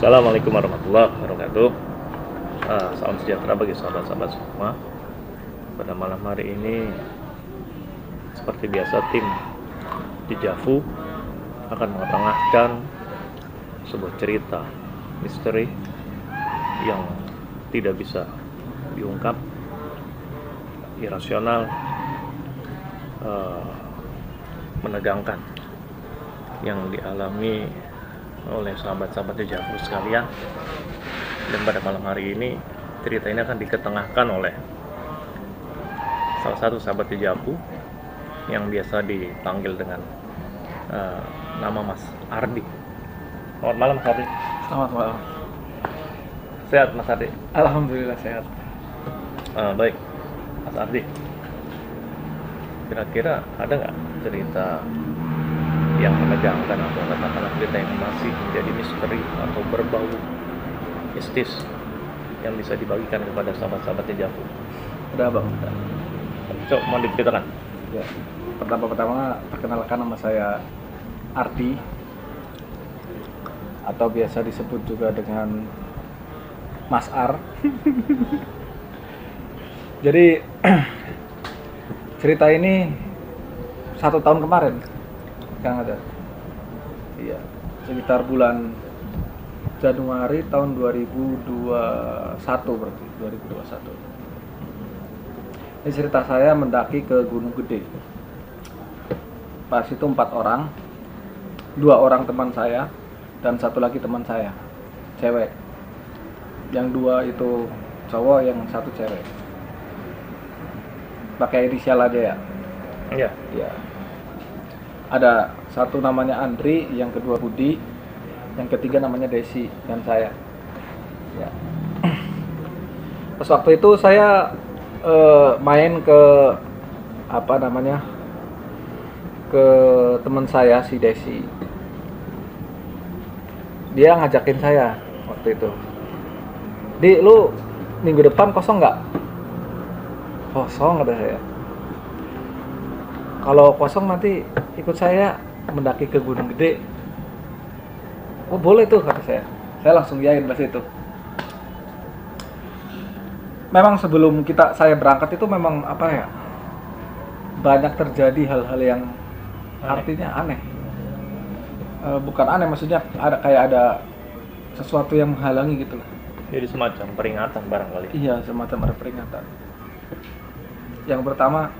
Assalamualaikum warahmatullahi wabarakatuh. Salam sejahtera bagi sahabat-sahabat semua. Pada malam hari ini, seperti biasa, tim Dejavu akan mengetengahkan sebuah cerita misteri yang tidak bisa diungkap, irasional, menegangkan, yang dialami oleh sahabat-sahabat Dejavu sekalian. Dan pada malam hari ini, cerita ini akan diketengahkan oleh salah satu sahabat Dejavu yang biasa dipanggil dengan nama Mas Ardi. Selamat malam Mas Ardi. Selamat malam. Sehat Mas Ardi? Alhamdulillah sehat. Baik Mas Ardi, kira-kira ada nggak cerita yang menegangkan atau katakanlah cerita yang masih menjadi misteri atau berbau mistis yang bisa dibagikan kepada sahabat-sahabat Dejavu? Udah bang. Coba mau diceritakan. Ya. Pertama perkenalkan, nama saya Ardi, atau biasa disebut juga dengan Mas Ar. Jadi cerita ini 1 tahun kemarin yang ada. Iya, sekitar bulan Januari tahun 2021 berarti, 2021. Ini cerita saya mendaki ke Gunung Gede. Pas itu 4 orang, 2 orang teman saya dan 1 lagi teman saya, cewek. Yang 2 itu cowok, yang 1 cewek. Pakai inisial aja ya. Iya. Ya. Ada 1 namanya Andri, yang kedua Budi, yang ketiga namanya Desi, dan saya. Ya. Pas waktu itu saya main ke ke teman saya, si Desi. Dia ngajakin saya waktu itu, "Di, lu minggu depan kosong nggak?" "Kosong," kata saya. "Kalau kosong nanti ikut saya mendaki ke Gunung Gede." "Oh boleh tuh," kata saya. Saya langsung yain pas itu. Memang sebelum saya berangkat itu memang banyak terjadi hal-hal yang artinya aneh. Bukan aneh, maksudnya ada sesuatu yang menghalangi gitu lah. Jadi semacam peringatan barangkali. Iya, semacam ada peringatan. Yang pertama,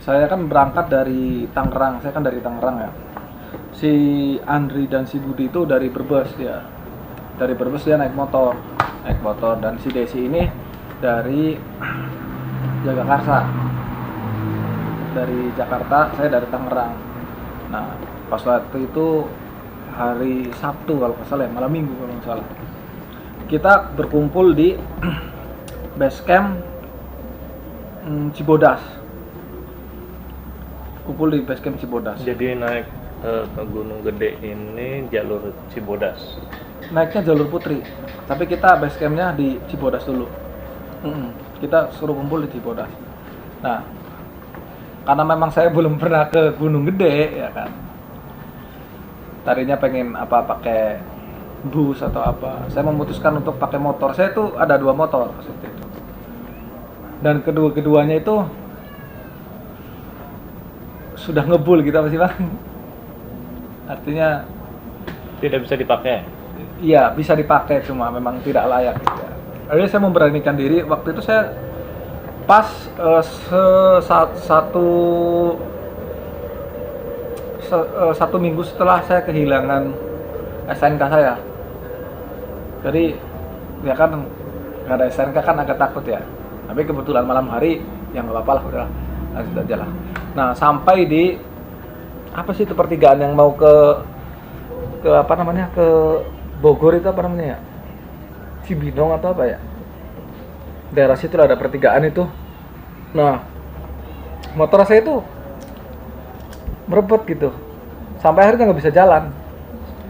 saya kan berangkat dari Tangerang. Saya kan dari Tangerang ya. Si Andri dan si Budi itu dari Brebes dia. Dari Brebes dia naik motor, dan si Desi ini dari Jagakarsa. Dari Jakarta, saya dari Tangerang. Nah, pas waktu itu hari Sabtu kalau nggak salah ya, malam Minggu kalau nggak salah. Kita berkumpul di base camp Cibodas. Kumpul di base camp Cibodas. Jadi naik ke Gunung Gede ini jalur Cibodas. Naiknya jalur Putri, tapi kita base campnya di Cibodas dulu. Kita suruh kumpul di Cibodas. Nah, karena memang saya belum pernah ke Gunung Gede ya kan, tadinya pengen pakai bus atau apa. Saya memutuskan untuk pakai motor. Saya tuh ada 2 motor seperti itu, dan keduanya itu sudah ngebul gitu apa sih bang? Artinya Tidak bisa dipakai. iya, bisa dipakai, cuma memang tidak layak gitu ya. Akhirnya saya memberanikan diri. Waktu itu saya pas satu minggu setelah saya kehilangan SNK saya. Jadi ya kan nggak ada SNK kan agak takut ya. Tapi kebetulan malam hari, ya nggak apa-apa lah, udah lanjut aja lah. Nah, sampai di itu pertigaan yang mau ke Bogor itu Cibinong atau apa ya, daerah situ ada pertigaan itu. Nah, motor saya itu merebet gitu, sampai akhirnya nggak bisa jalan.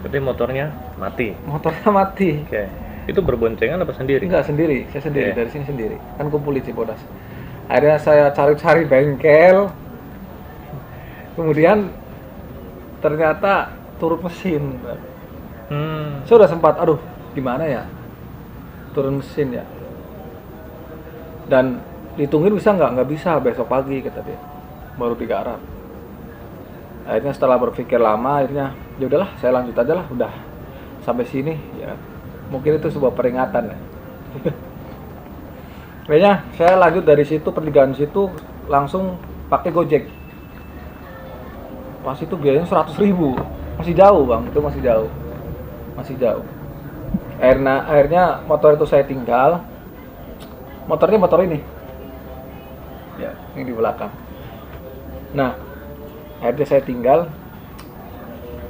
Berarti motornya mati. Oke. Itu berboncengan apa sendiri? Enggak, sendiri. Saya sendiri. Oke. Dari sini sendiri. Kan kumpul di Cibodas. Akhirnya saya cari-cari bengkel. Kemudian ternyata turun mesin. Saya udah sempat, aduh gimana ya, turun mesin ya, dan ditungguin bisa nggak bisa, besok pagi kata dia, baru digarap. Akhirnya setelah berpikir lama, akhirnya ya udahlah saya lanjut aja lah, udah sampai sini ya, mungkin itu sebuah peringatan ya. Kayaknya saya lanjut dari situ, pertigaan situ langsung pakai Gojek. Pas itu biayanya 100.000, masih jauh bang, itu masih jauh. Akhirnya motor itu saya tinggal, motornya motor ini ya, ini di belakang. Nah akhirnya saya tinggal,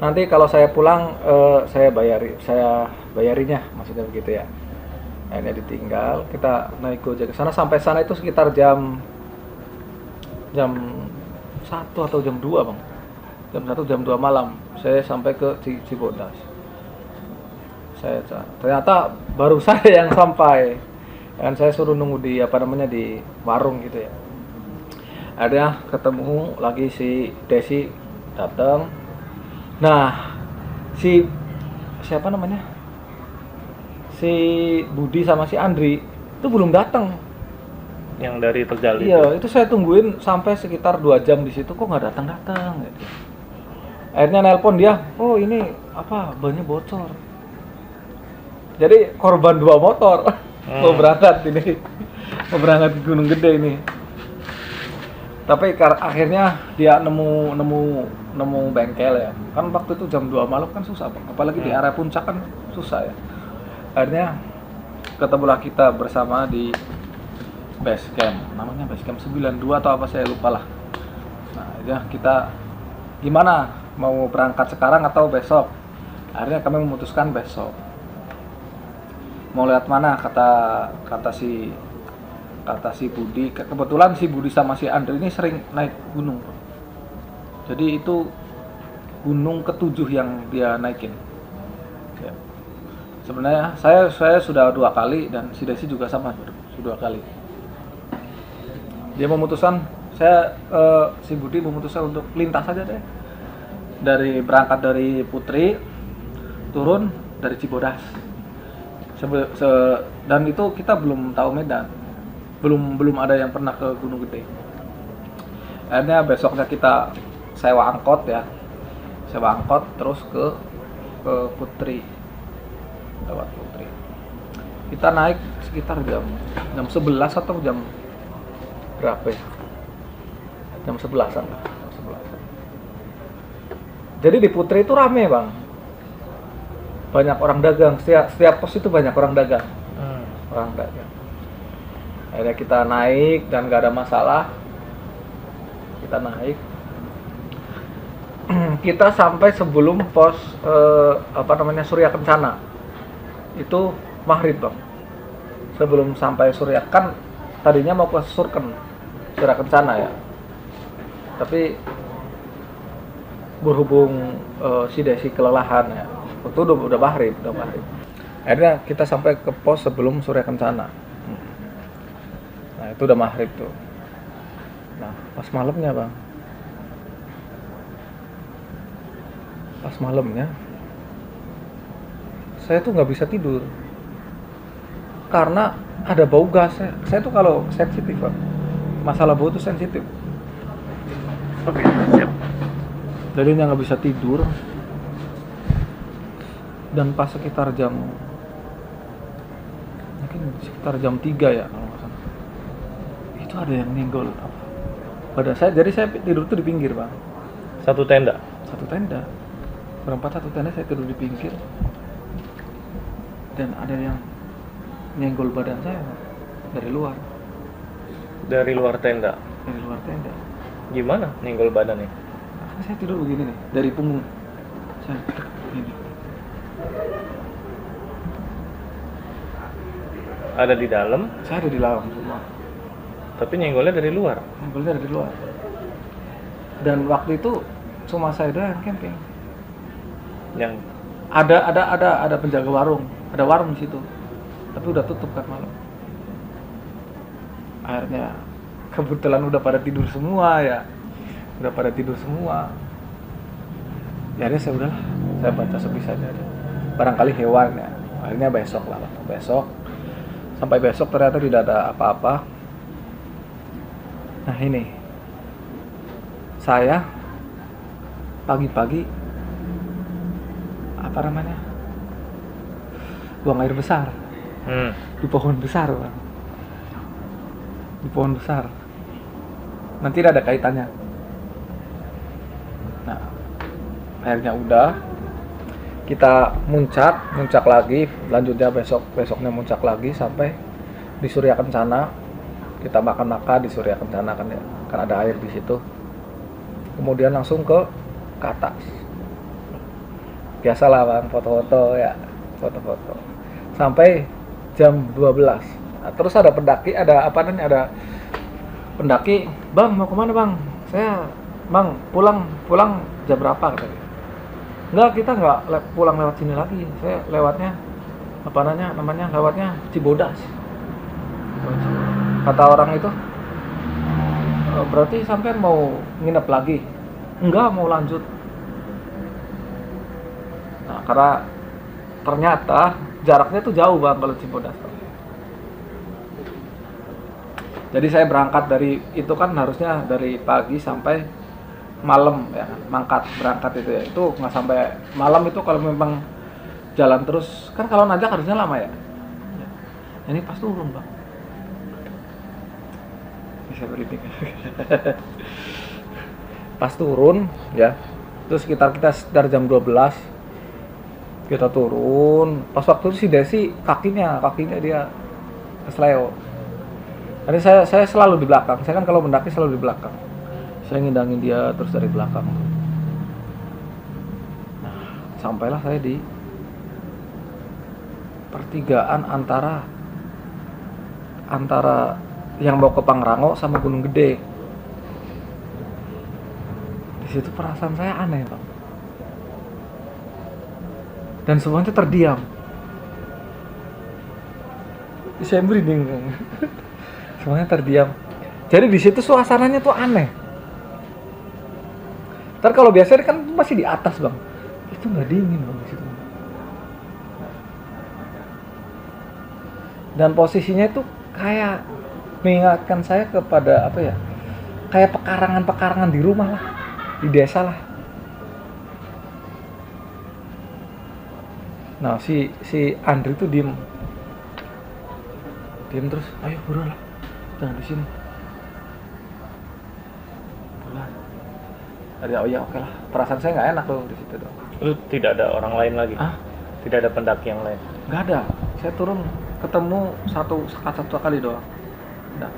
nanti kalau saya pulang saya bayarinya, maksudnya begitu ya. Akhirnya ditinggal, kita naik Gojek ke sana, sampai sana itu sekitar jam 1 atau jam 2 bang, jam 2 malam saya sampai ke Cibodas. Ternyata baru saya yang sampai, dan saya suruh nunggu di di warung gitu ya. Akhirnya ketemu lagi si Desi datang. Nah siapa namanya, si Budi sama si Andri itu belum datang. Yang dari Tegal itu? Iya, itu saya tungguin sampai sekitar 2 jam di situ, kok nggak datang gitu. Akhirnya nelpon dia, oh ini bannya bocor. Jadi korban 2 motor mau berangkat ke Gunung Gede ini. Tapi akhirnya dia nemu bengkel ya. Kan waktu itu jam 2 malam kan susah bang, apalagi di area puncak kan susah ya. Akhirnya ketemulah kita bersama di base camp, namanya base camp 92 atau apa saya lupa lah. Nah ya kita gimana, mau berangkat sekarang atau besok? Akhirnya kami memutuskan besok. Mau lihat mana, kata si Budi. Kebetulan si Budi sama si Andri ini sering naik gunung, jadi itu gunung ke-7 yang dia naikin ya. Sebenarnya saya sudah 2 kali, dan si Desi juga sama, sudah 2 kali. Dia memutuskan, si Budi memutuskan untuk lintas saja deh, berangkat dari Putri, turun dari Cibodas. Dan itu kita belum tahu medan, belum ada yang pernah ke Gunung Gede. Akhirnya besoknya kita sewa angkot terus ke Putri, lewat Putri. Kita naik sekitar jam 11 atau jam berapa ya? Jam 11-an lah. Jadi di Putri itu rame bang, banyak orang dagang, setiap pos itu banyak orang dagang. Akhirnya kita naik dan gak ada masalah, kita naik. Kita sampai sebelum pos Surya Kencana itu maghrib bang. Sebelum sampai Surya, kan tadinya mau ke Surya Kencana ya, tapi berhubung si Desi kelelahan ya, itu udah maghrib. Akhirnya kita sampai ke pos sebelum Surya Kencana. Nah itu udah maghrib tuh. Nah pas malamnya bang, saya tuh nggak bisa tidur karena ada bau gas. Saya tuh kalau sensitif bang, masalah bau tuh sensitif. Oke, siap. Jadinya nggak bisa tidur. Dan pas sekitar jam 3 ya kalau nggak salah, itu ada yang nyenggol pada saya. Jadi saya tidur tuh di pinggir bang. Satu tenda berempat, satu tenda, saya tidur di pinggir. Dan ada yang nyenggol badan saya bang, dari luar tenda. Gimana nyenggol badannya? Nah, saya tidur begini nih, dari punggung saya begini. Ada di dalam? Saya ada di dalam semua. Tapi nyenggolnya dari luar? Dan waktu itu cuma saya doang yang camping. Yang ada penjaga warung, ada warung di situ, tapi udah tutup kan malam. Akhirnya kebetulan udah pada tidur semua. Ya akhirnya saya baca sebisanya aja. barangkali hewan ya. Akhirnya besok lah, besok sampai besok ternyata tidak ada apa-apa. Nah ini saya pagi-pagi apa namanya buang air besar di pohon besar Bang. Di pohon besar nanti ada kaitannya. Nah akhirnya udah kita muncak lagi, lanjutnya besoknya muncak lagi sampai di Surya Kencana. Kita makan di Surya Kencana kan ya, kan ada air di situ. Kemudian langsung ke atas. Biasalah Bang, foto-foto ya, foto-foto. Sampai jam 12. Nah, terus ada pendaki, ada pendaki, "Bang, mau kemana Bang?" "Bang, pulang jam berapa?" katanya. "Enggak, kita enggak pulang lewat sini lagi. Saya lewatnya lewatnya Cibodas." Kata orang itu, "Berarti sampai mau nginep lagi?" "Enggak, mau lanjut." Nah, karena ternyata jaraknya tuh jauh Bang kalau Cibodas. Jadi saya berangkat dari itu kan harusnya dari pagi sampai malam ya, berangkat itu ya. Itu nggak sampai malam itu kalau memang jalan terus. Kan kalau nanjak harusnya lama ya. Ini pas turun Bang. Bisa beritik. Pas turun ya. Terus sekitar jam 12 kita turun. Pas waktu itu si Desi kakinya dia kesleo. Jadi saya selalu di belakang. Saya kan kalau mendaki selalu di belakang. Saya ngindangin dia terus dari belakang. Nah, sampailah saya di pertigaan antara yang mau ke Pangrango sama Gunung Gede. Di situ perasaan saya aneh, Bang. Dan semuanya terdiam. Saya merinding. Semuanya terdiam. Jadi di situ suasananya tuh aneh. Ntar kalau biasanya kan masih di atas Bang, itu nggak dingin Bang di situ. Dan posisinya itu kayak mengingatkan saya kepada apa ya? Kayak pekarangan di rumah lah, di desa lah. Nah si Andri tuh diem terus, "Ayo buruan lah, jangan di sini." Oh ya oke lah, perasaan saya nggak enak tuh di situ dong. Lu tidak ada orang lain lagi? Tidak ada pendaki yang lain? Nggak ada, saya turun ketemu satu kali doang. Nah,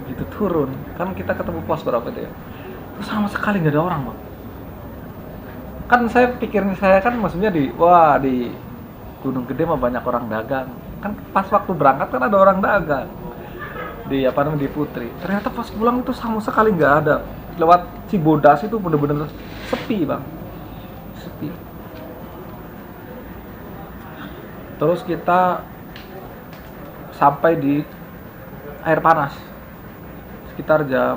begitu turun, kan kita ketemu pos berapa itu ya? Terus sama sekali nggak ada orang Bang. Kan saya pikirnya kan maksudnya di Gunung Gede mah banyak orang dagang. Kan pas waktu berangkat kan ada orang dagang di Putri. Ternyata pas pulang itu sama sekali nggak ada. Lewat Cibodas itu bener-bener sepi Bang, sepi. Terus kita sampai di air panas sekitar jam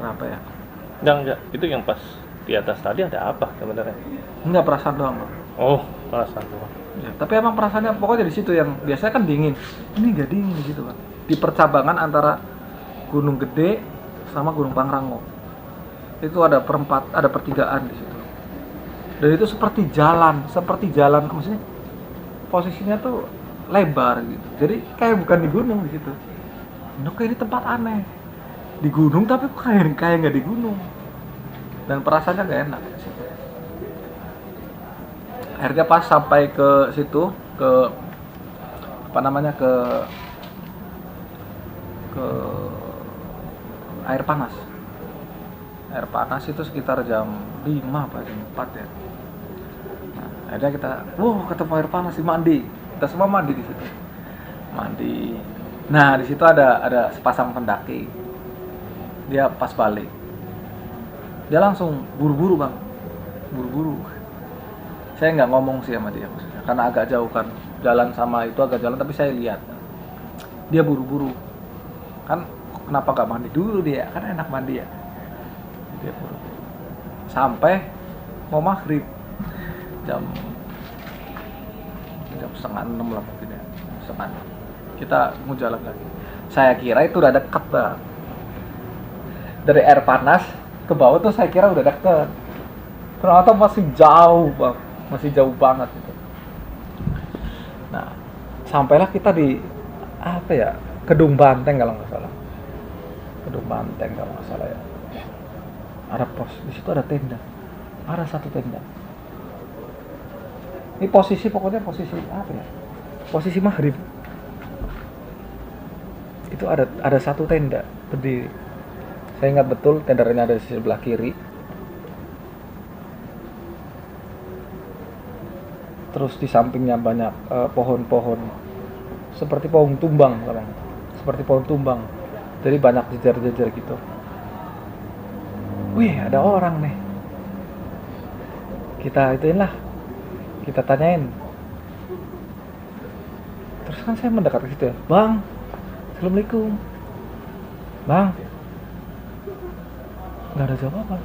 berapa ya? Enggak, itu yang pas di atas tadi ada apa sebenarnya? Enggak, perasaan doang Bang. Oh, perasaan doang. Ya, tapi emang perasaannya pokoknya di situ yang biasanya kan dingin. Ini nggak dingin di situ Bang. Di percabangan antara Gunung Gede sama Gunung Pangrango. Itu ada pertigaan di situ. Dan itu seperti jalan maksudnya posisinya tuh lebar gitu. Jadi kayak bukan di gunung di situ. Ini tempat aneh. Di gunung tapi kayak nggak di gunung. Dan perasaannya nggak enak di situ. Akhirnya pas sampai ke situ, ke air panas. Air panas itu sekitar jam 5 apa jam 4 ya. Nah, akhirnya kita ketemu air panas, mandi. Kita semua mandi di situ. Mandi. Nah, di situ ada sepasang pendaki. Dia pas balik. Dia langsung buru-buru, Bang. Buru-buru. Saya nggak ngomong sih sama dia maksudnya, karena agak jauh kan. Jalan sama itu agak jalan, tapi saya lihat. Dia buru-buru. Kan kenapa nggak mandi dulu dia? Kan enak mandi ya. Dia buru-buru. Sampai mau maghrib. Jam jam 5:30 lah mungkin ya, 5:30. Kita mau jalan lagi. Saya kira itu udah deket Bang. Dari air panas ke bawah tuh saya kira udah deket. Ternyata masih jauh Bang, masih jauh banget itu. Nah, sampailah kita di apa ya, Kedung Banteng kalau nggak salah. Kedung Banteng kalau nggak salah ya. Ada pos, di situ ada tenda. Ada satu tenda. Ini posisi pokoknya posisi apa ya? Posisi maghrib. Itu ada satu tenda berdiri. Saya ingat betul tendanya ada di sebelah kiri. Terus di sampingnya banyak pohon-pohon seperti pohon tumbang, seperti pohon tumbang. Jadi banyak jejer-jejer gitu. Wih, ada orang nih. Kita ituin lah. Kita tanyain. Terus kan saya mendekat ke situ ya. Bang, Assalamualaikum. Bang. Nggak ada jawaban.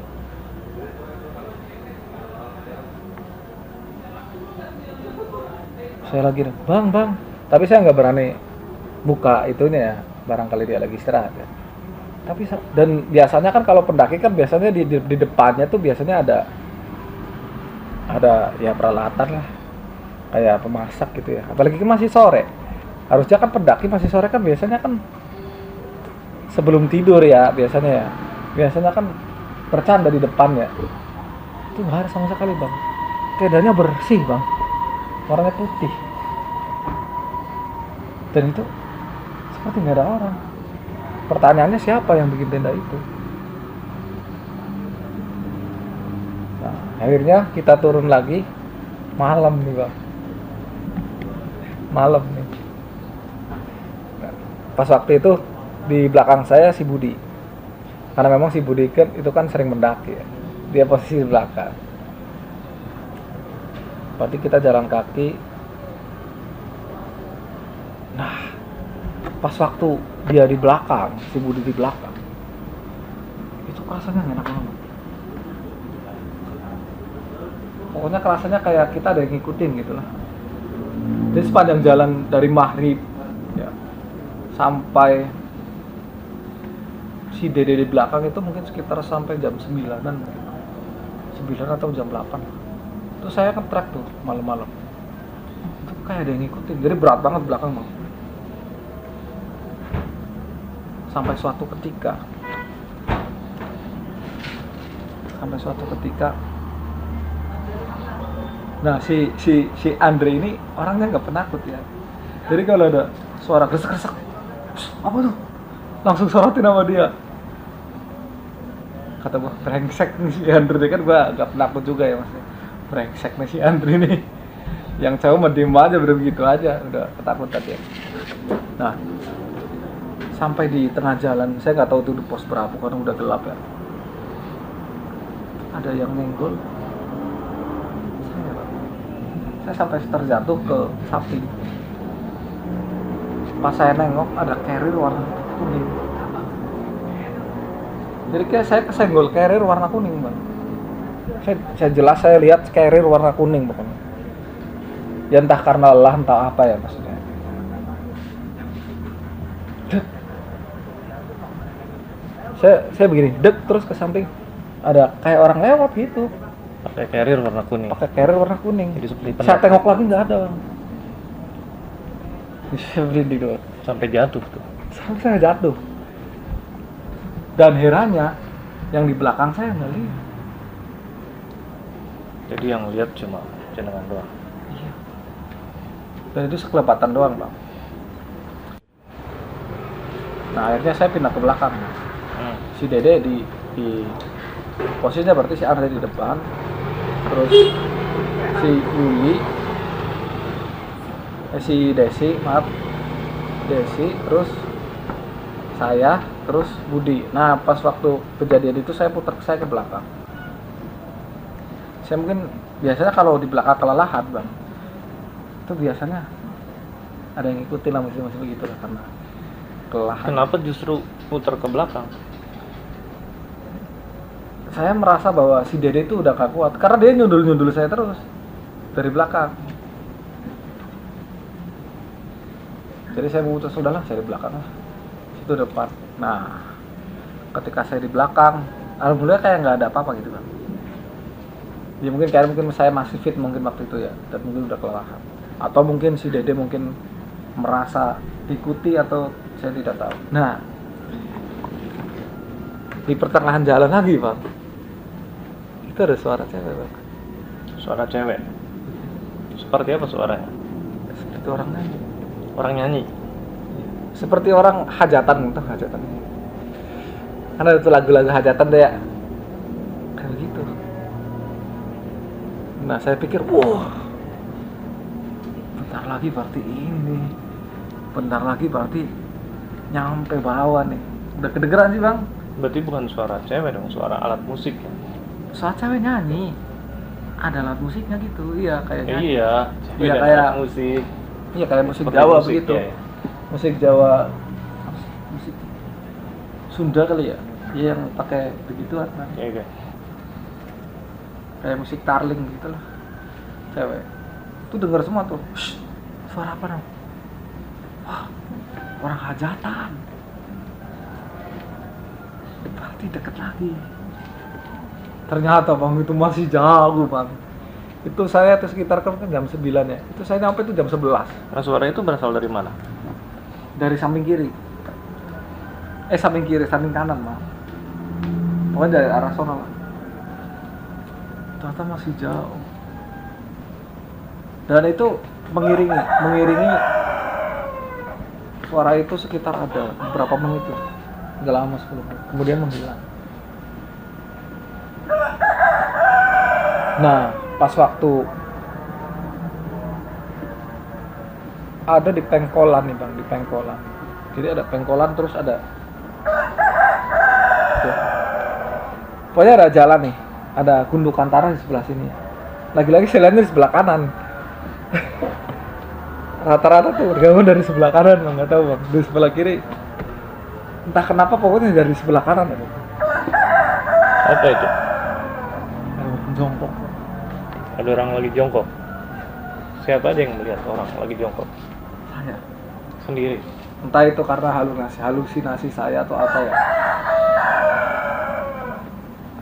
Saya lagi, bang. Tapi saya nggak berani buka itunya ya. Barangkali dia lagi istirahat ya. Tapi dan biasanya kan kalau pendaki kan biasanya di depannya tuh biasanya ada ya peralatan lah, kayak pemasak gitu ya. Apalagi kan masih sore. Harusnya kan pendaki masih sore kan biasanya kan sebelum tidur ya biasanya ya. Biasanya kan bercanda di depan ya. Itu nggak ada sama sekali Bang. Tendanya bersih Bang. Warnanya putih. Dan itu seperti nggak ada orang. Pertanyaannya siapa yang bikin tenda itu? Nah, akhirnya kita turun lagi malam nih Bang. Malam nih. Nah, pas waktu itu di belakang saya si Budi. Karena memang si Budi itu kan sering mendaki ya. Dia posisi di belakang. Berarti kita jalan kaki. Nah, pas waktu dia di belakang, si Budi di belakang, itu rasanya enak banget. Pokoknya rasanya kayak kita ada yang ngikutin gitu lah. Jadi sepanjang jalan dari maghrib ya, sampai si Dede di belakang itu mungkin sekitar sampai jam 9-an mungkin. 9 atau jam 8. Itu saya kan trek tuh malam-malam. Itu kayak ada yang ngikutin. Jadi berat banget belakang Bang. Sampai suatu ketika nah si Andre ini orangnya nggak penakut ya. Jadi kalau ada suara gesek-gesek, apa tuh? Langsung sorotin sama dia. Kata gua, brengsek nih si Andre, kan gua agak penakut juga ya maksudnya. Brengsek nih si Andre nih. Yang cowok mah diem aja, begitu aja, udah ketakutan ya. Nah, sampai di tengah jalan, saya nggak tahu tuh di pos berapa karena udah gelap ya. Ada yang nenggol. Saya sampai terjatuh ke samping. Pas saya nengok ada carrier warna kuning. Jadi kayak saya kesenggol carrier warna kuning Bang. Saya jelas saya lihat carrier warna kuning pokoknya. Ya entah karena lelah entah apa ya maksudnya. Saya begini, terus ke samping ada kayak orang lewat gitu. Pakai carrier warna kuning. Jadi seperti saya tengok lagi nggak ada Bang. Saya berhenti doang. Sampai jatuh tuh. Sampai saya jatuh. Dan herannya yang di belakang saya nggak lihat. Jadi yang lihat cuma jenengan doang. Iya. Dan itu sekelebatan doang Bang. Nah akhirnya saya pindah ke belakang. Si Dede di posisinya berarti si Andre di depan, terus si Yuli, Desi, terus saya, terus Budi. Nah pas waktu kejadian itu saya putar ke belakang. Saya mungkin biasanya kalau di belakang kelelahan Bang, itu biasanya ada yang ngikutin lah masih begitu lah karena kelelahan. Kenapa justru putar ke belakang? Saya merasa bahwa si Dede itu udah gak kuat karena dia nyundul saya terus dari belakang. Jadi saya memutuskan sudahlah saya di belakang lah, situ depan. Nah ketika saya di belakang, alhamdulillah kayak nggak ada apa-apa gitu kan. Ya mungkin saya masih fit mungkin waktu itu ya, dan mungkin udah kelelahan. Atau mungkin si Dede mungkin merasa ikuti atau saya tidak tahu. Nah di pertengahan jalan lagi Pak, itu ada suara cewek Pak. Suara cewek. Seperti apa suaranya? Seperti orang nyanyi. Orang nyanyi. Seperti orang hajatan gitu, hajatan. Kan ada tuh lagu-lagu hajatan deh ya. Kayak gitu. Nah saya pikir, wah, bentar lagi berarti ini nih. Bentar lagi berarti nyampe bawah nih. Udah kedengeran sih Bang. Berarti bukan suara cewek dong, suara alat musik. Soal cewek nyanyi. Ada alat musiknya gitu, iya kayak nyanyi. Iya, Iya, dan kayak alat musik. Iya kayak musik Seperti Jawa musik, begitu. ya. Musik Jawa, musik Sunda kali ya, iya yang pakai begituan kan. Oke. Kayak musik tarling gitu lah. Cewek. Tuh denger semua tuh. Shh, suara apa dong? Wah, orang hajatan. Berarti deket lagi. Ternyata Bang itu masih jauh Bang. Itu saya tuh sekitar kan jam 9 ya. Itu saya nyampe tuh jam 11. Nah, suara itu berasal dari mana? Dari samping kiri. Samping kiri, samping kanan Bang. Pokoknya dari arah sono Bang. Ternyata masih jauh. Dan itu mengiringi suara itu sekitar ada beberapa menit tuh. Nggak lama 10 menit. Kemudian menghilang. Nah, pas waktu ada di pengkolan nih Bang, di pengkolan. Jadi ada pengkolan terus ada tuh. Pokoknya ada jalan nih, ada gundukan tanah di sebelah sini. Lagi-lagi saya lihat di sebelah kanan. Rata-rata tuh bergabung dari sebelah kanan, nggak tahu Bang. Di sebelah kiri entah kenapa pokoknya dari sebelah kanan. Apa itu? Jongkok. Ada orang lagi jongkok. Siapa aja yang melihat orang lagi jongkok? Saya. Sendiri. Entah itu karena halusinasi saya atau apa ya.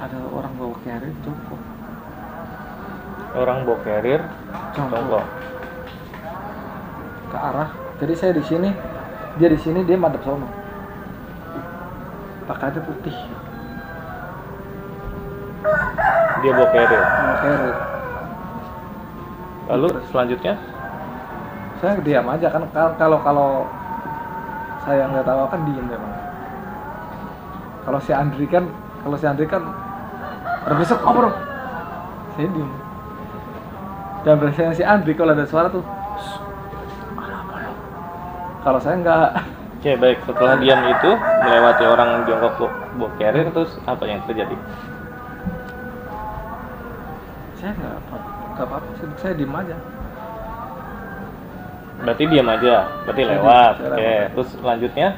Ada orang bawa carrier jongkok. Orang bawa carrier jongkok. Ke arah. Jadi saya di sini, dia madep sono. Pakaiannya putih. Dia bawa carrier. Bawa carrier. Lalu selanjutnya? Saya diam aja kan, kalau saya nggak tahu kan diem memang. Kalau si Andri kan besok bro, saya diem. Dan biasanya si Andri kalau ada suara tuh, apa. Kalau saya nggak. Oke, baik. Setelah diam itu melewati orang jongkok bawa carrier, terus apa yang terjadi? Saya nggak apa-apa, saya diem aja. Berarti diam aja, berarti Saya lewat. diam, saya Oke, lewat. terus selanjutnya?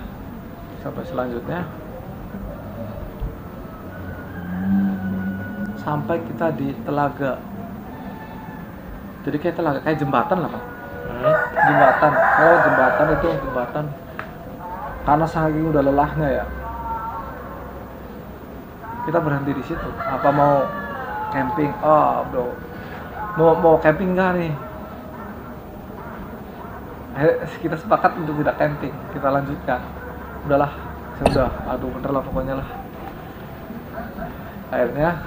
Sampai selanjutnya sampai kita di telaga. Jadi kayak telaga, kayak jembatan lah Pak. Jembatan. Kalau jembatan karena saking udah lelahnya ya. Kita berhenti di situ. Apa mau camping? Oh, bro. Mau camping nggak nih? Kita sepakat untuk tidak camping. Kita lanjutkan. Udahlah, sudah. Aduh, bener lah pokoknya lah. Akhirnya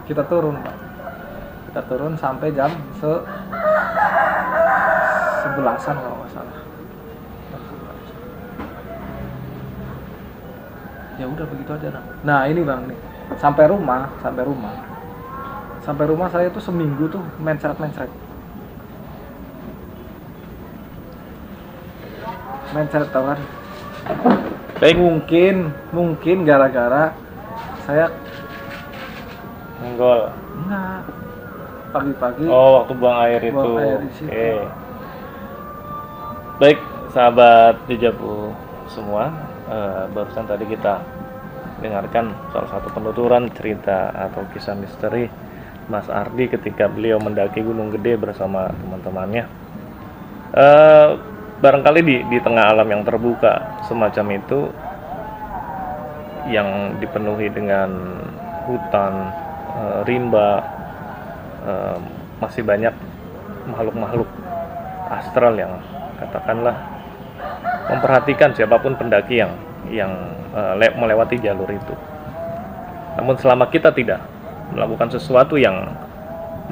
kita turun, Pak. Kita turun sampai jam 11-an kalau nggak salah. Ya udah begitu aja. Nah ini Bang nih, sampai rumah saya tuh seminggu tuh mencret tau kan. Baik. Mungkin gara-gara saya Menggol. enggak pagi-pagi. Oh, waktu buang air itu. Buang air di situ. Oke. Baik, sahabat Dejavu semua, barusan tadi kita dengarkan salah satu penuturan cerita atau kisah misteri Mas Ardi ketika beliau mendaki Gunung Gede bersama teman-temannya. barangkali di tengah alam yang terbuka semacam itu, yang dipenuhi dengan hutan, rimba, masih banyak makhluk-makhluk astral yang katakanlah memperhatikan siapapun pendaki yang melewati jalur itu. Namun selama kita tidak melakukan sesuatu yang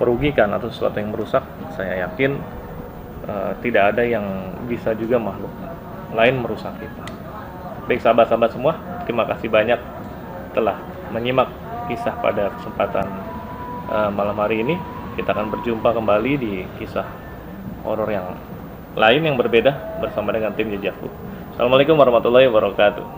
merugikan atau sesuatu yang merusak, saya yakin tidak ada yang bisa juga makhluk lain merusak kita. Baik sahabat-sahabat semua, terima kasih banyak telah menyimak kisah pada kesempatan malam hari ini. Kita akan berjumpa kembali di kisah horor yang lain yang berbeda bersama dengan tim Jejakku. Assalamualaikum warahmatullahi wabarakatuh.